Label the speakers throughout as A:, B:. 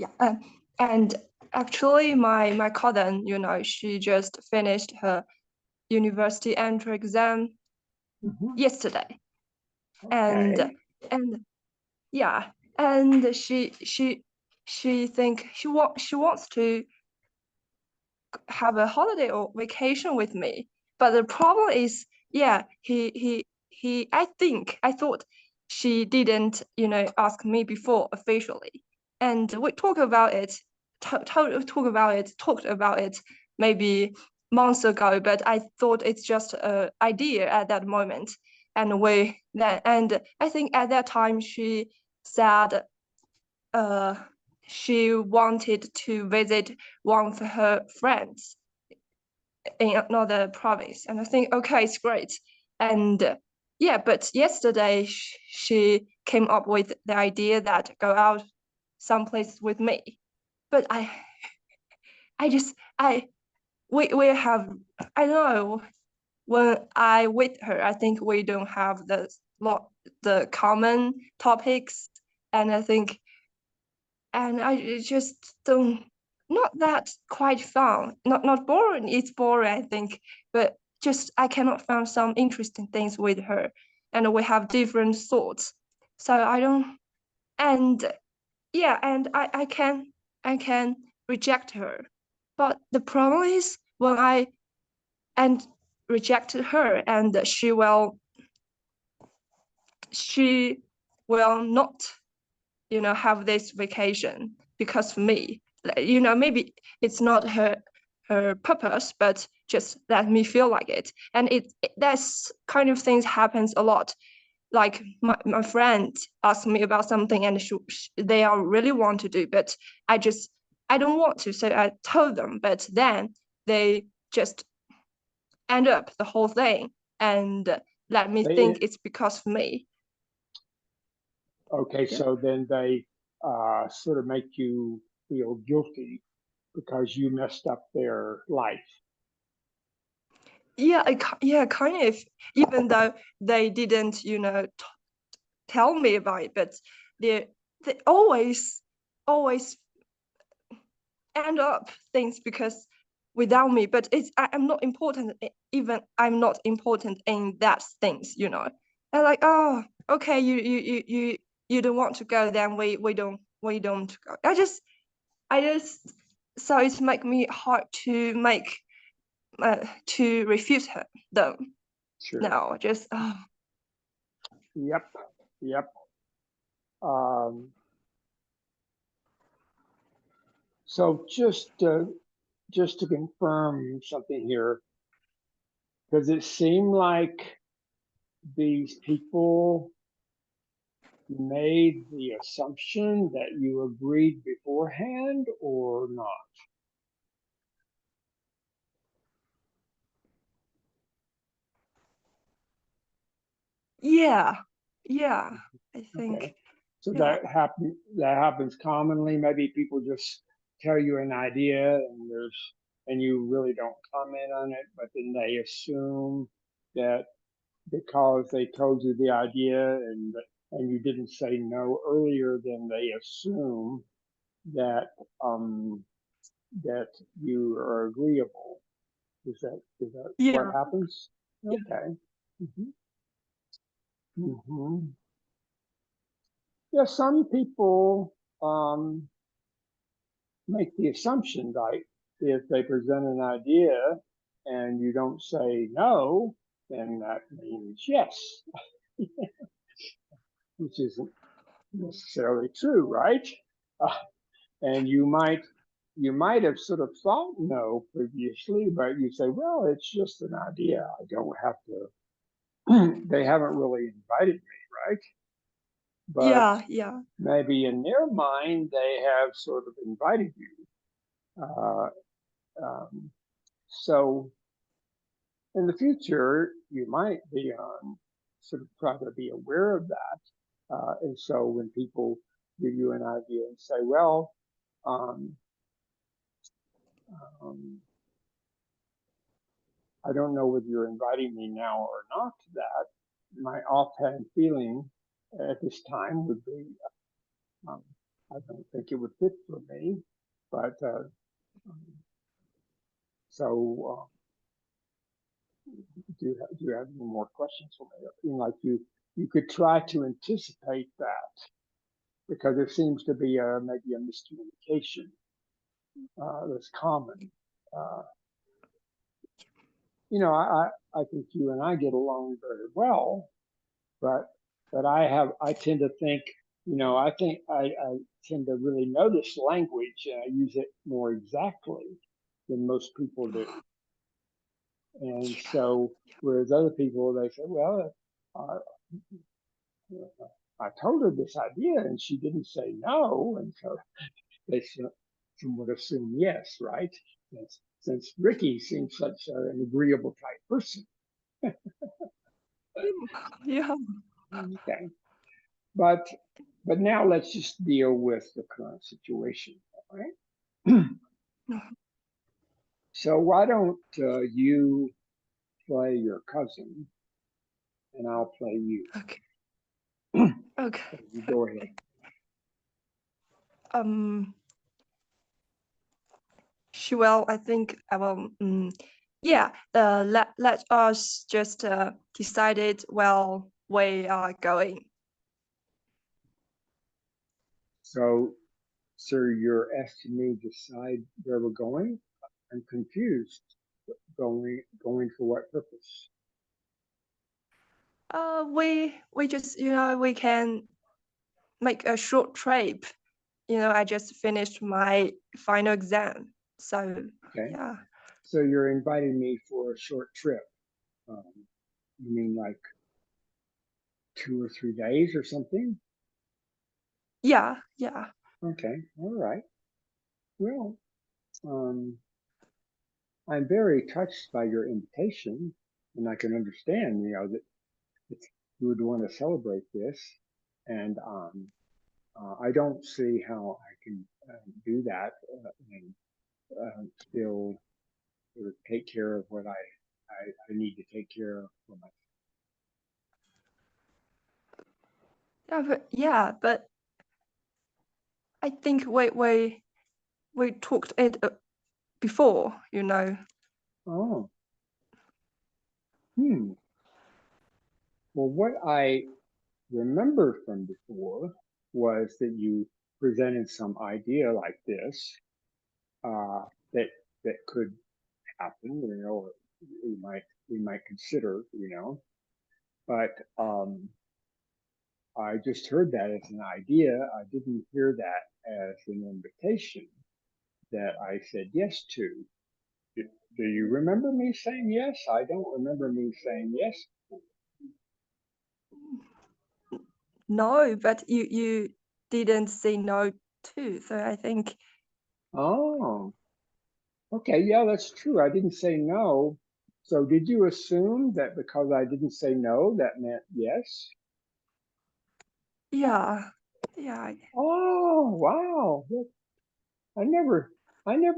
A: Yeah. And actually, my cousin, she just finished her university entrance exam yesterday, and
B: Okay.
A: and yeah, and she think she wants to have a holiday or vacation with me. But the problem is, yeah, I thought she didn't, ask me before officially. And we talked about it maybe months ago, but I thought it's just an idea at that moment. And I think at that time she said uh she wanted to visit one of her friends in another province. And I think, okay, it's great. And yeah, but yesterday she came up with the idea that go out someplace with me. But I just, we have, I don't know, when I with her, I think we don't have the common topics. And I think and I just don't not that quite fun. Not boring. It's boring, I think, but just I cannot find some interesting things with her, and we have different thoughts. So I don't, and yeah, and I can reject her, but the problem is when I and rejected her, and she will not have this vacation because of me. Maybe it's not her purpose, but just let me feel like it. And that's kind of things happens a lot. Like my friend asked me about something and they are really want to do, but I don't want to. So I told them, but then they just end up the whole thing and let me think
B: They,
A: it's because of me.
B: okay,
A: Yeah.
B: so then they sort of make you feel guilty because you messed up their life.
A: Yeah, yeah, kind of. Even though they didn't, tell me about it, but they always end up things because without me. But I'm not important. Even I'm not important in that things. And like, oh, okay, you don't want to go, then we don't go. I just so it's make me hard to refuse them.
B: Sure.
A: No, just oh.
B: Yep. Yep. Um, so just to confirm something here, does it seem like these people made the assumption that you agreed beforehand or not?
A: Yeah, yeah, I
B: Okay.
A: think,
B: So
A: yeah.
B: that happens commonly. Maybe people just tell you an idea and you really don't comment on it, but then they assume that because they told you the idea and you didn't say no earlier, then they assume that um, that you are agreeable. Is that what
A: Yeah,
B: happens?
A: yeah,
B: Okay. hmm hmm Yeah, some people make the assumption that if they present an idea and you don't say no, then that means yes, which isn't necessarily true, right? Uh, and you might have sort of thought no previously, but you say, well, it's just an idea. I don't have to. They haven't really invited me, right? But
A: yeah, yeah,
B: maybe in their mind they have sort of invited you. Uh, um, so in the future, you might be sort of try to be aware of that. And so when people give you an idea and say, well, um, um, I don't know whether you're inviting me now or not to that, my offhand feeling at this time would be, um, I don't think it would fit for me. But so, do you have any more questions for me? I feel like you could try to anticipate that because there seems to be maybe a miscommunication that's common. Uh, I think you and I get along very well, but I tend to think, I think I tend to really notice language and I use it more exactly than most people do. And so, whereas other people, they say, well, uh, I told her this idea and she didn't say no. And so they would assume yes, right? Since Riki seems such an agreeable type person.
A: Yeah.
B: Okay. But now let's just deal with the current situation, all right? So why don't you play your cousin and I'll play you.
A: Okay. Okay.
B: So you go ahead.
A: Well, I think I will. Yeah. Let us just decided well we are going.
B: So you're asking me to decide where we're going? I'm confused. Going for what purpose?
A: We just we can make a short trip. I just finished my final exam, so
B: Okay.
A: yeah.
B: So you're inviting me for a short trip. Um, you mean like 2 or 3 days or something?
A: Yeah, yeah.
B: Okay. All right. Well, um, I'm very touched by your invitation, and I can understand, that you would want to celebrate this. And I don't see how I can do that and still sort of take care of what I need to take care of for myself.
A: But I think we talked it before.
B: Oh, hmm. Well, what I remember from before was that you presented some idea like this uh, that could happen, or we might consider, but I just heard that as an idea. I didn't hear that as an invitation that I said yes to. Do, do you remember me saying yes? I don't remember me saying yes.
A: No, but you didn't say no too. So I think
B: Oh, okay. Yeah, that's true. I didn't say no. So did you assume that because I didn't say no, that meant yes?
A: yeah, yeah.
B: Oh, wow. I never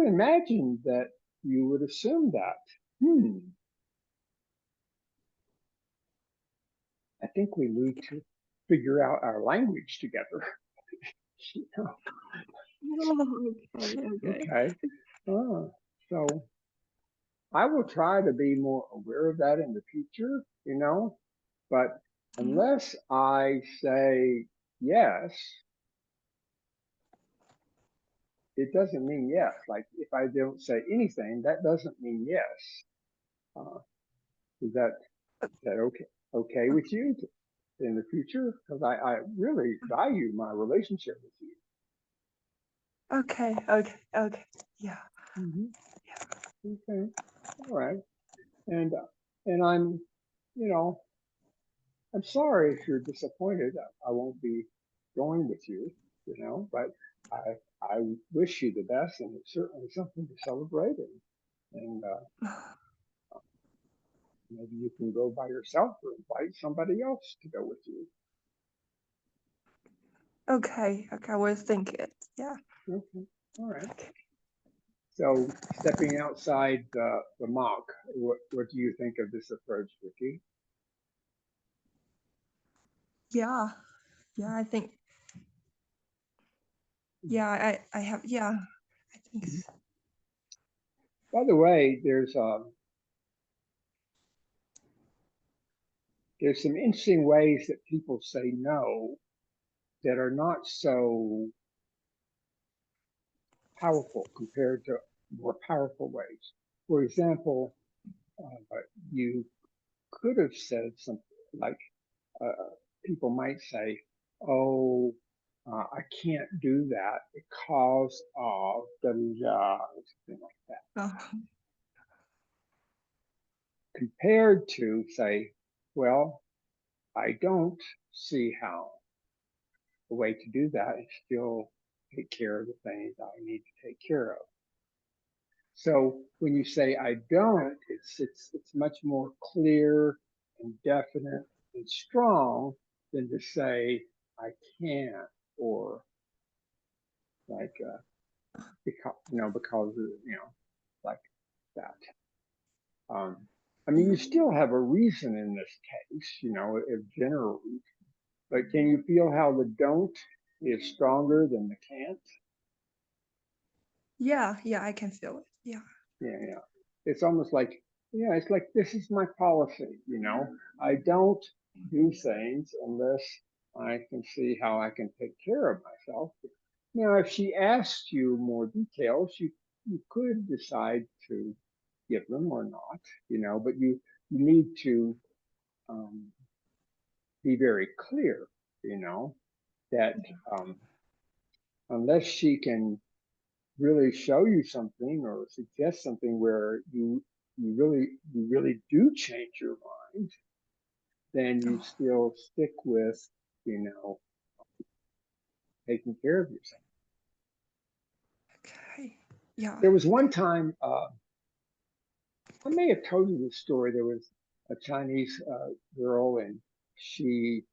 B: imagined that you would assume that. Hmm. I think we need to figure out our language together.
A: Okay.
B: Okay. Oh, so I will try to be more aware of that in the future, but
A: Mhm.
B: unless I say yes, it doesn't mean yes. Like if I don't say anything, that doesn't mean yes. Uh, is that okay with you in the future? Because I really value my relationship with you.
A: Okay. Yeah.
B: Hmm. Okay. All right. And I'm, you know, I'm sorry if you're disappointed. I won't be going with you, but I wish you the best, and it's certainly something to celebrate. And maybe you can go by yourself or invite somebody else to go with you.
A: Okay. I will think it. Yeah.
B: Okay. All right.
A: Okay.
B: So stepping outside the mock, what do you think of this approach, Vicky?
A: Yeah. Yeah. I think Yeah, I have, yeah, I think so.
B: By the way, there's some interesting ways that people say no that are not so powerful compared to more powerful ways. For example, you could have said something like, people might say, "Oh, I can't do that because of da da," something like that.
A: Oh,
B: Compared to say, "Well, I don't see how a way to do that and still take care of the things I need to take care of." So when you say I don't, it's much more clear and definite and strong than to say I can't, or like because like that. I mean, you still have a reason in this case, a general reason, but can you feel how the don't is stronger than the can't?
A: yeah, I can feel it. Yeah.
B: Yeah. It's almost like, yeah, it's like this is my policy, I don't do things unless I can see how I can take care of myself. Now, if she asked you more details, you could decide to give them or not, but you need to um, be very clear, that um, unless she can really show you something or suggest something where you really do change your mind, then you
A: Oh,
B: still stick with, taking care of yourself.
A: okay. Yeah.
B: There was one time, I may have told you this story. There was a Chinese girl, and she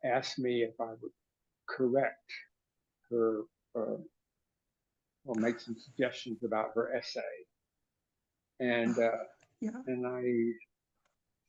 B: asked me if I would correct her, uh, or make some suggestions about her essay, and
A: Oh,
B: uh,
A: yeah.
B: and I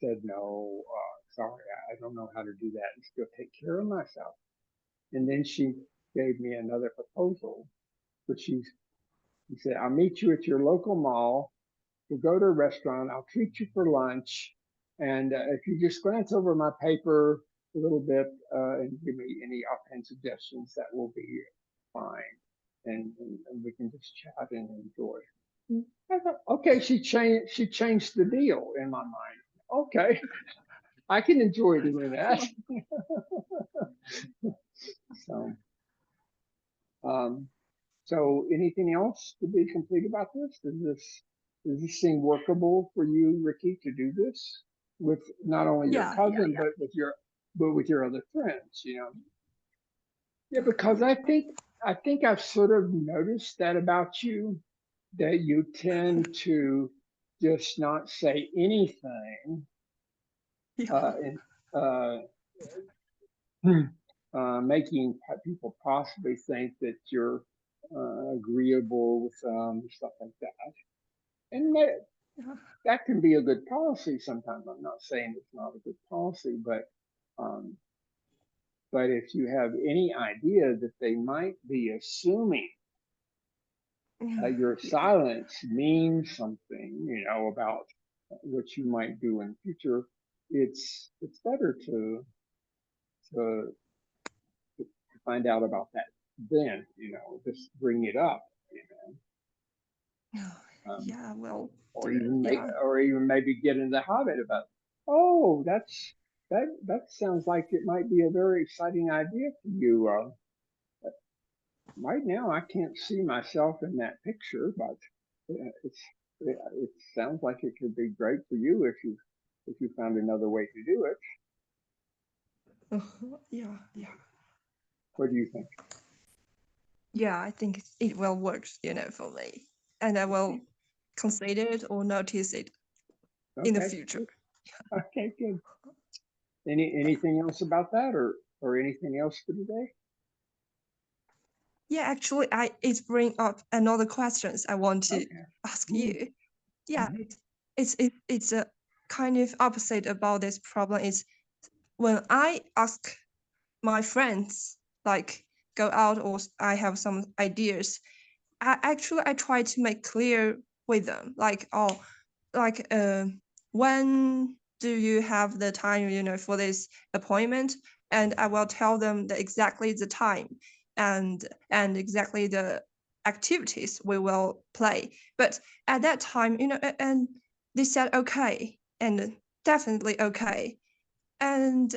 B: said no, sorry, I don't know how to do that and still take care of myself. And then she gave me another proposal, which she said, "I'll meet you at your local mall. We'll go to a restaurant. I'll treat you for lunch. And if you just glance over my paper a little bit and give me any offhand suggestions, that will be fine. And we can just chat and enjoy." I thought, okay, she changed the deal in my mind. Okay, I can enjoy doing that. So, um, so anything else to be complete about this? Does this seem workable for you, Riki, to do this with not only your cousin but with your other friends? Yeah, because I think I've sort of noticed that about you, that you tend to just not say anything,
A: Yeah.
B: and uh, making people possibly think that you're agreeable with stuff like that. And
A: Yeah.
B: that can be a good policy sometimes. I'm not saying it's not a good policy, um, but if you have any idea that they might be assuming your
A: Yeah.
B: silence means something, about what you might do in the future, it's better to find out about that then, just bring it up, um,
A: Yeah, well,
B: or
A: do it.
B: even make,
A: Yeah.
B: or even maybe get in the habit about, oh, that sounds like it might be a very exciting idea for you. Right now, I can't see myself in that picture, but it sounds like it could be great for you if you found another way to do it.
A: Yeah, yeah.
B: What do you think?
A: Yeah, I think it will work, for me. And I will consider it or notice it in the
B: Okay,
A: future.
B: good. Okay, good. Anything else about that, or anything else for today?
A: Yeah, actually, it bring up another questions I want to
B: Okay.
A: ask
B: Mhm.
A: you. Yeah,
B: Mhm.
A: it's a kind of opposite about this problem is when I ask my friends like go out or I have some ideas, I try to make clear with them, like, oh, like when do you have the time, for this appointment? And I will tell them exactly the time and exactly the activities we will play. But at that time, and they said okay, and definitely okay. And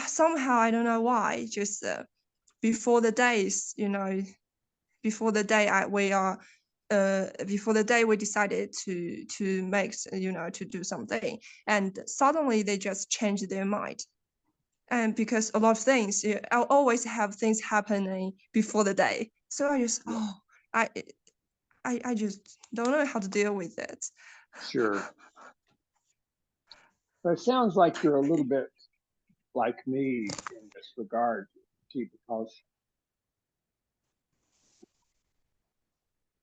A: somehow I don't know why, just before the days, before the day we are before the day we decided to make, to do something, and suddenly they just change their mind. And because a lot of things, I'll always have things happening before the day, so I just, I I just don't know how to deal with it.
B: Sure. But it sounds like you're a little bit like me in this regard, because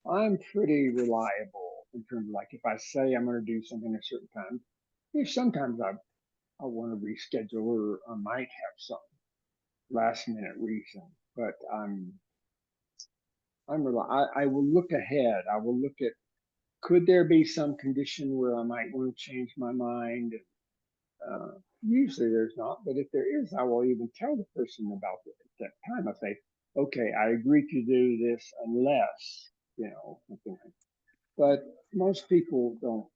B: I'm pretty reliable in terms of, like, if I say I'm going to do something at a certain time, sometimes I want to reschedule, or I might have some last minute reason, but I will look ahead. I will look at, could there be some condition where I might want to change my mind? Usually there's not, but if there is, I will even tell the person about it at that time. I say, okay, I agree to do this unless, something like that. But most people don't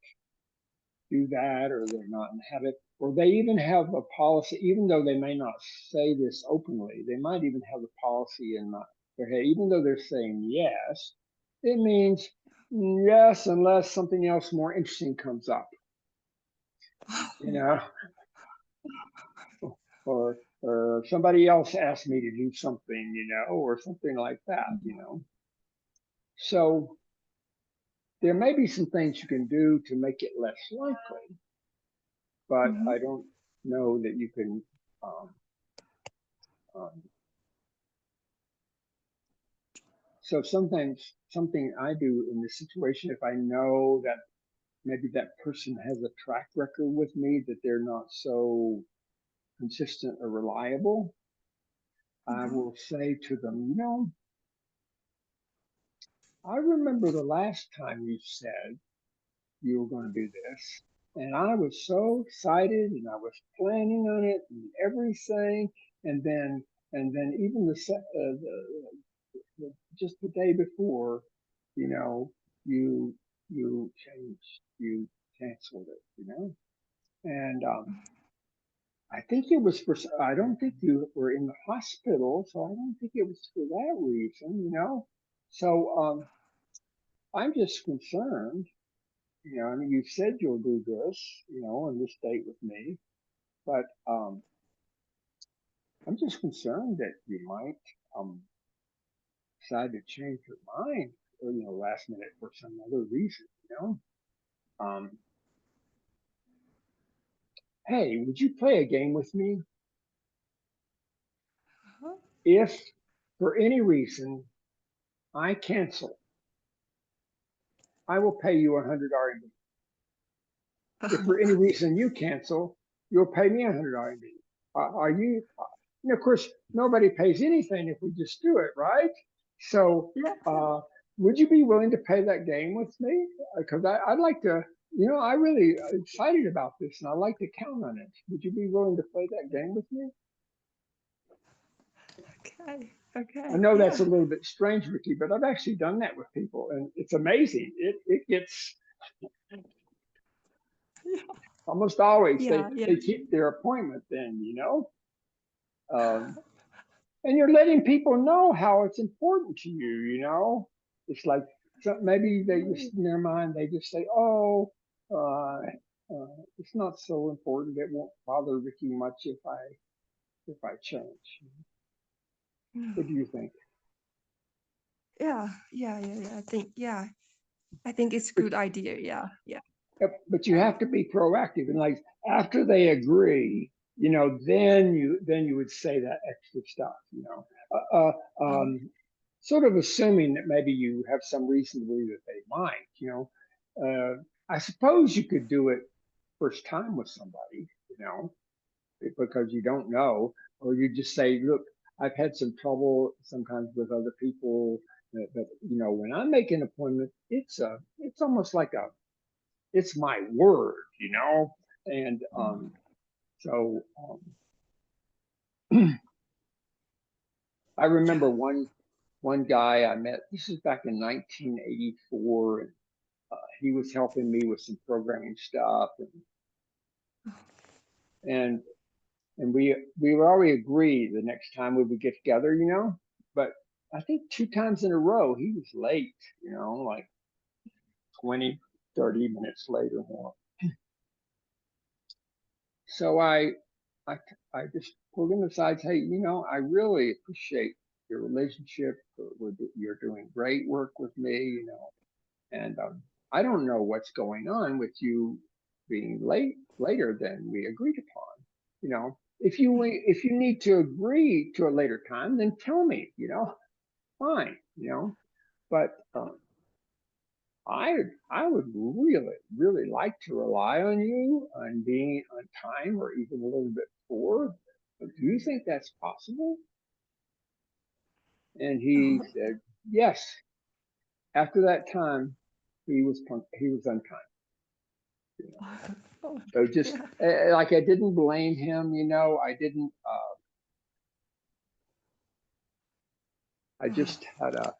B: do that, or they're not in the habit, or they even have a policy, even though they may not say this openly, they might even have a policy in their head, even though they're saying yes, it means yes, unless something else more interesting comes up, or somebody else asked me to do something, or something like that. So there may be some things you can do to make it less likely, but I don't know that you can. So sometimes something I do in this situation, if I know that maybe that person has a track record with me, that they're not so consistent or reliable, I will say to them, I remember the last time you said you were going to do this, and I was so excited, and I was planning on it and everything, and then even just the day before, you you canceled it, and I think it was I don't think you were in the hospital, so I don't think it was for that reason. So I'm just concerned. I mean, you said you'll do this, on this date with me, but I'm just concerned that you might decide to change your mind, or, last minute for some other reason. Um, hey, would you play a game with me? If for any reason I cancel, I will pay you 100 RMB. If for any reason you cancel, you'll pay me 100 RMB. Are you? And of course, nobody pays anything if we just do it, right? So, would you be willing to play that game with me? Because I'd like to. I'm really excited about this, and I'd like to count on it. Would you be willing to play that game with me?
A: Okay.
B: I know that's a little bit strange, Riki, but I've actually done that with people, and it's amazing. It gets almost always they keep their appointment then. And you're letting people know how it's important to you. It's like, maybe they just, in their mind, they just say, oh, it's not so important. It won't bother Riki much if I change. What do you think?
A: Yeah. I think it's a good idea. Yeah.
B: But you have to be proactive, and, like, after they agree, then you would say that extra stuff. Uh, um, Sort of assuming that maybe you have some reason to believe that they might. I suppose you could do it first time with somebody, because you don't know, or you just say, look, I've had some trouble sometimes with other people, but when I make an appointment, it's almost like it's my word, and so I remember one guy I met. This is back in 1984, and he was helping me with some programming stuff, and we would already agree the next time we would get together, But I think 2 times in a row he was late, like 20, 30 minutes late or more. So I just pulled him aside, say, I really appreciate your relationship. You're doing great work with me, and I don't know what's going on with you being later than we agreed upon. If you need to agree to a later time, then tell me, fine, But I would really like to rely on you on being on time or even a little bit before. Do you think that's possible? And he said yes. After that time, he was on time. So just like I didn't blame him, I didn't. I just had a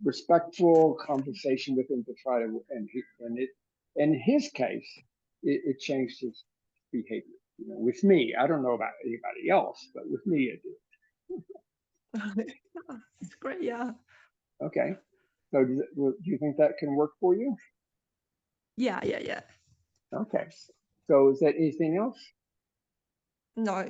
B: respectful conversation with him to try to, in his case, it changed his behavior. With me, I don't know about anybody else, but with me, it did.
A: It's great, yeah.
B: Okay. So do you think that can work for you?
A: Yeah.
B: Okay. So is that anything else?
A: No.